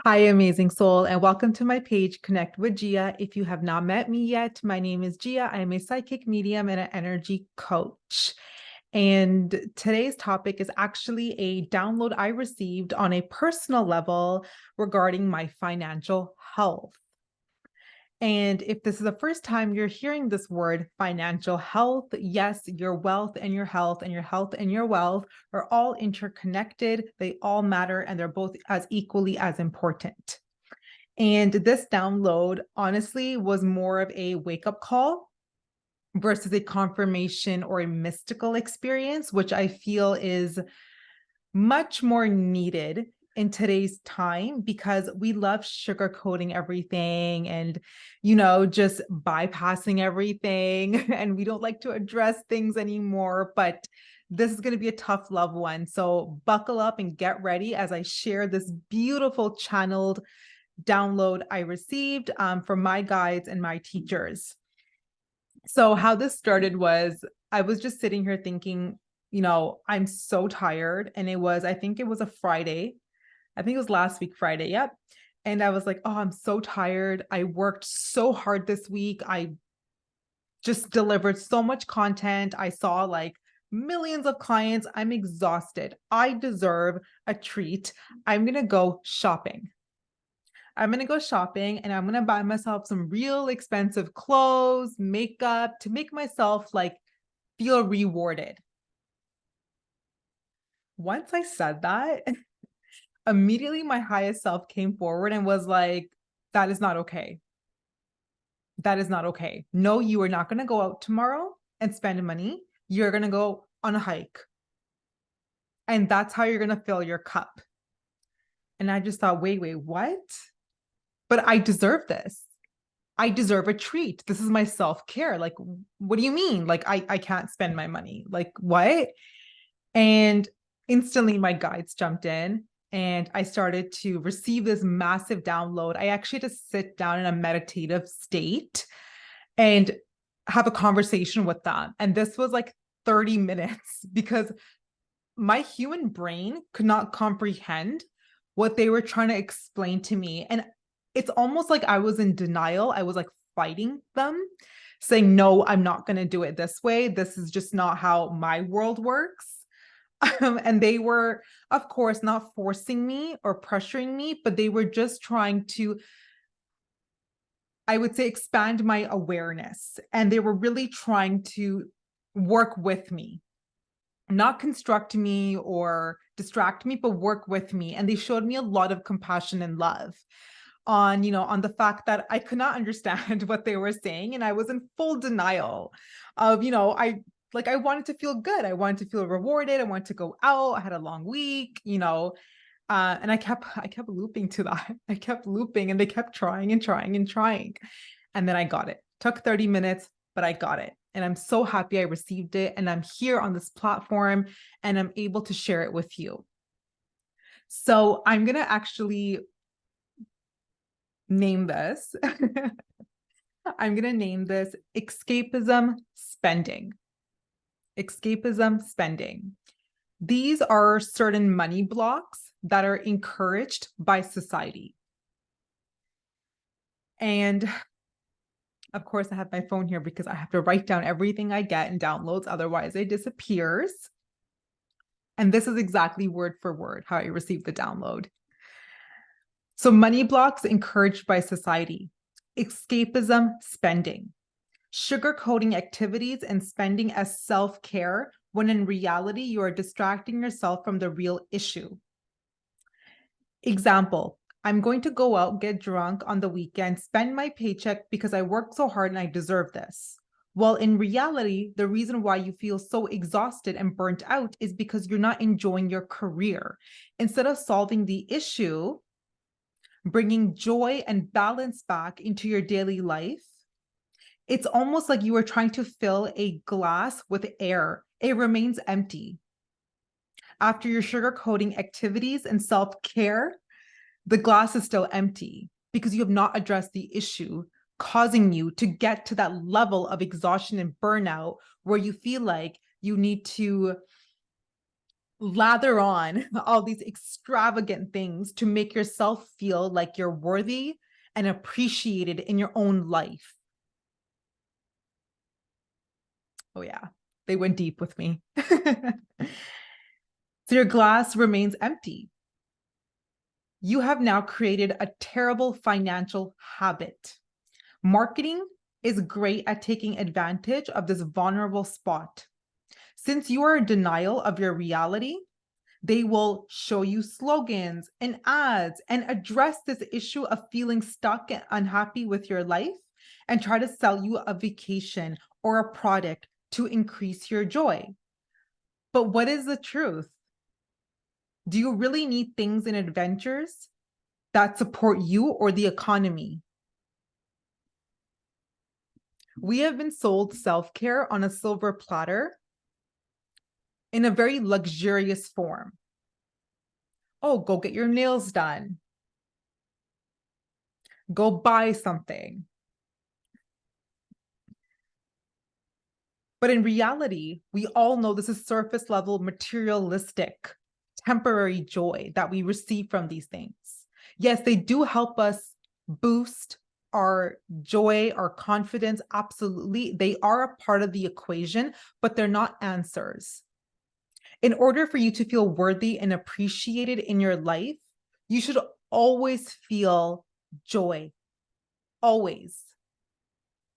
Hi, amazing soul, and welcome to my page, Connect with Gia. If you have not met me yet, my name is Gia. I am a psychic medium and an energy coach. And today's topic is actually a download I received on a personal level regarding my financial health. And if this is the first time you're hearing this word, financial health, yes, your wealth and your health and your health and your wealth are all interconnected. They all matter and they're both as equally as important. And this download, honestly, was more of a wake-up call versus a confirmation or a mystical experience, which I feel is much more needed in today's time because we love sugarcoating everything and, just bypassing everything. And we don't like to address things anymore. But this is going to be a tough love one. So buckle up and get ready as I share this beautiful channeled download I received from my guides and my teachers. So how this started was I was just sitting here thinking, I'm so tired. And I think it was a Friday. I think it was last week, Friday. Yep. And I was like, oh, I'm so tired. I worked so hard this week. I just delivered so much content. I saw like millions of clients. I'm exhausted. I deserve a treat. I'm going to go shopping. I'm going to go shopping and I'm going to buy myself some real expensive clothes, makeup to make myself like feel rewarded. Once I said that, immediately my highest self came forward and was like, that is not okay. That is not okay. No, you are not going to go out tomorrow and spend money. You're going to go on a hike. And that's how you're going to fill your cup. And I just thought, wait, what? But I deserve this. I deserve a treat. This is my self-care. Like, what do you mean? Like, I can't spend my money. Like, what? And instantly my guides jumped in and I started to receive this massive download. I actually had to sit down in a meditative state and have a conversation with them. And this was like 30 minutes because my human brain could not comprehend what they were trying to explain to me. And it's almost like I was in denial. I was like fighting them, saying, no, I'm not going to do it this way. This is just not how my world works. And they were, of course, not forcing me or pressuring me, but they were just trying to, I would say, expand my awareness. And they were really trying to work with me, not construct me or distract me, but work with me. And they showed me a lot of compassion and love on the fact that I could not understand what they were saying. And I was in full denial of, I wanted to feel good. I wanted to feel rewarded. I wanted to go out. I had a long week, and I kept looping to that. I kept looping and they kept trying and trying and trying. And then I got it. Took 30 minutes, but I got it. And I'm so happy I received it. And I'm here on this platform and I'm able to share it with you. So I'm going to actually name this. I'm going to name this escapism spending. Escapism spending. These are certain money blocks that are encouraged by society. And of course, I have my phone here because I have to write down everything I get in downloads. Otherwise, it disappears. And this is exactly word for word how I received the download. So money blocks encouraged by society. Escapism spending. Sugarcoating activities and spending as self-care when in reality, you are distracting yourself from the real issue. Example, I'm going to go out, get drunk on the weekend, spend my paycheck because I worked so hard and I deserve this. Well, in reality, the reason why you feel so exhausted and burnt out is because you're not enjoying your career. Instead of solving the issue, bringing joy and balance back into your daily life, it's almost like you are trying to fill a glass with air. It remains empty. After your sugarcoating activities and self-care, the glass is still empty because you have not addressed the issue causing you to get to that level of exhaustion and burnout where you feel like you need to lather on all these extravagant things to make yourself feel like you're worthy and appreciated in your own life. Oh, yeah, they went deep with me. So your glass remains empty. You have now created a terrible financial habit. Marketing is great at taking advantage of this vulnerable spot. Since you are in denial of your reality, they will show you slogans and ads and address this issue of feeling stuck and unhappy with your life and try to sell you a vacation or a product to increase your joy. But what is the truth? Do you really need things and adventures that support you or the economy? We have been sold self-care on a silver platter in a very luxurious form. Oh, go get your nails done. Go buy something. But in reality, we all know this is surface level, materialistic, temporary joy that we receive from these things. Yes, they do help us boost our joy, our confidence. Absolutely. They are a part of the equation, but they're not answers. In order for you to feel worthy and appreciated in your life, you should always feel joy. Always.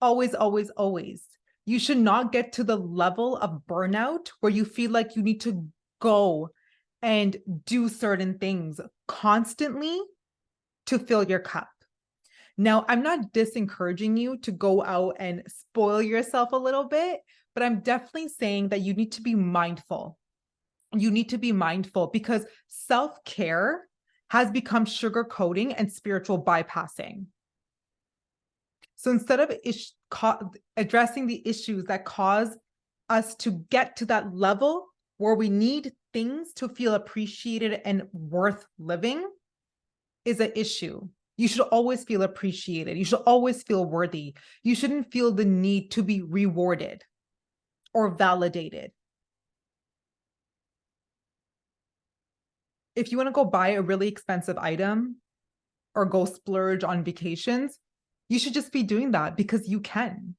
Always, always, always. You should not get to the level of burnout where you feel like you need to go and do certain things constantly to fill your cup. Now, I'm not disencouraging you to go out and spoil yourself a little bit, but I'm definitely saying that you need to be mindful. You need to be mindful because self-care has become sugarcoating and spiritual bypassing. So instead of addressing the issues that cause us to get to that level where we need things to feel appreciated and worth living is an issue. You should always feel appreciated. You should always feel worthy. You shouldn't feel the need to be rewarded or validated. If you want to go buy a really expensive item or go splurge on vacations, you should just be doing that because you can.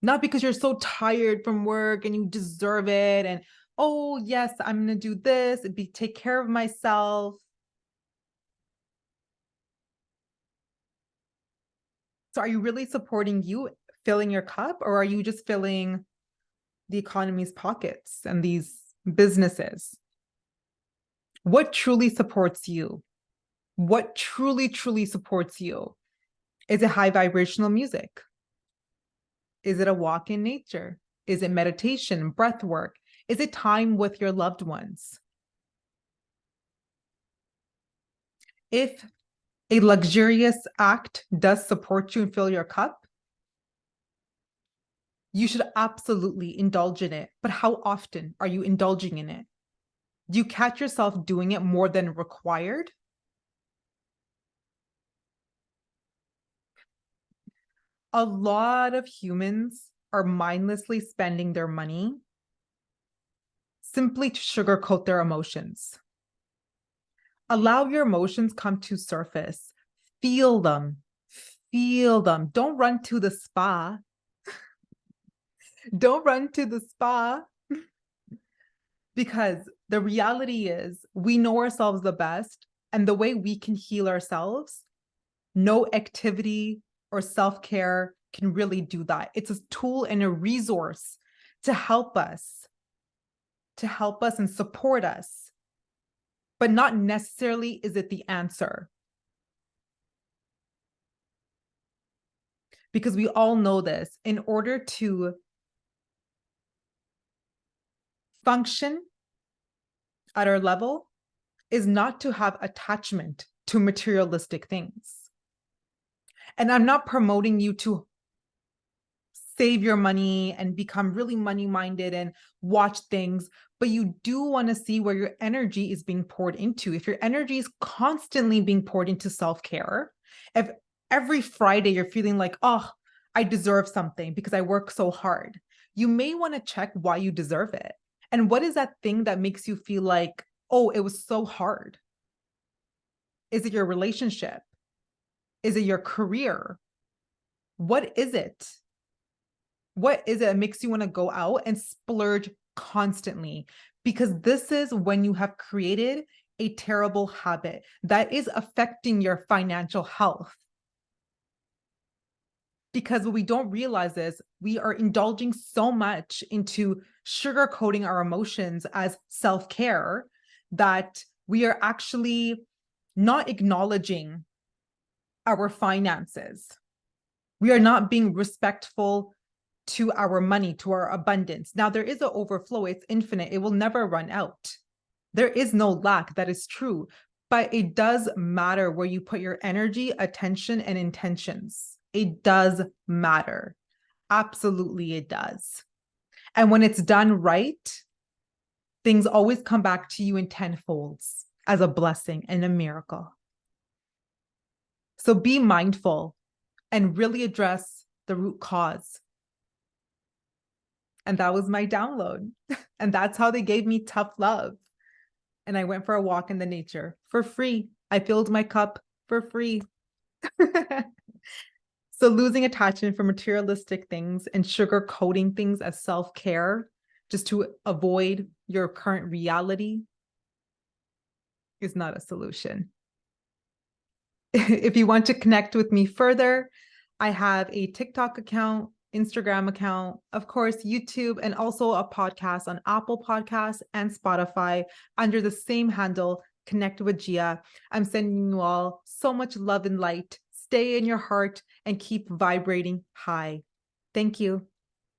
Not because you're so tired from work and you deserve it. And, oh, yes, I'm going to do this and take care of myself. So are you really supporting you filling your cup, or are you just filling the economy's pockets and these businesses? What truly supports you? What truly, truly supports you? Is it high vibrational music? Is it a walk in nature? Is it meditation, breath work? Is it time with your loved ones? If a luxurious act does support you and fill your cup, you should absolutely indulge in it. But how often are you indulging in it? Do you catch yourself doing it more than required? A lot of humans are mindlessly spending their money simply to sugarcoat their emotions. Allow your emotions come to surface. Feel them. Feel them. Don't run to the spa. Don't run to the spa. Because the reality is we know ourselves the best, and the way we can heal ourselves, no activity or self-care can really do that. It's a tool and a resource to help us and support us, but not necessarily is it the answer. Because we all know this, in order to function at our level is not to have attachment to materialistic things. And I'm not promoting you to save your money and become really money-minded and watch things, but you do want to see where your energy is being poured into. If your energy is constantly being poured into self-care, if every Friday you're feeling like, oh, I deserve something because I work so hard, you may want to check why you deserve it. And what is that thing that makes you feel like, oh, it was so hard? Is it your relationship? Is it your career? What is it? What is it that makes you want to go out and splurge constantly? Because this is when you have created a terrible habit that is affecting your financial health. Because what we don't realize is we are indulging so much into sugarcoating our emotions as self-care that we are actually not acknowledging our finances. We are not being respectful to our money, to our abundance. Now, there is an overflow, it's infinite, it will never run out. There is no lack, that is true, but it does matter where you put your energy, attention, and intentions. It does matter. Absolutely, it does. And when it's done right, things always come back to you in tenfolds as a blessing and a miracle. So be mindful and really address the root cause. And that was my download. And that's how they gave me tough love. And I went for a walk in the nature for free. I filled my cup for free. So losing attachment for materialistic things and sugarcoating things as self-care just to avoid your current reality is not a solution. If you want to connect with me further, I have a TikTok account, Instagram account, of course, YouTube, and also a podcast on Apple Podcasts and Spotify under the same handle, Connectwithjia. I'm sending you all so much love and light. Stay in your heart and keep vibrating high. Thank you.